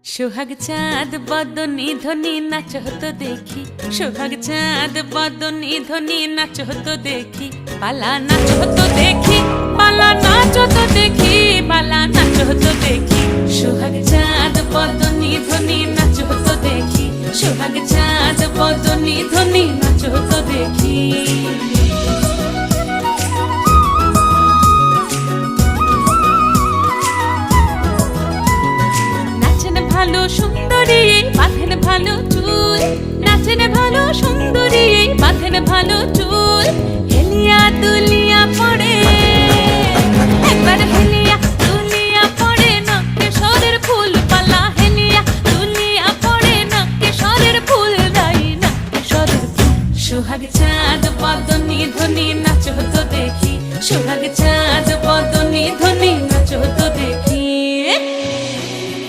সোহাগ চাঁদ বদনি ধ্বনি নাচ হতো দেখি, সোহাগ চাঁদ বদনি ধ্বনি নাচ হতো দেখি, পালা নাচ হতো দেখি, পালা নাচ হতো দেখি, পালা নাচ হতো দেখি। সোহাগ চাঁদ বদনি ধ্বনি নাচ হতো দেখি, সোহাগ চাঁদ বদনি ধ্বনি নাচ হতো দেখি। ভালো সুন্দরী বাঁধেন ভালো চুল, নাচেন ভালো সুন্দরী বাঁধেন ভালো চুল, হেলিয়া দুলিয়া পড়ে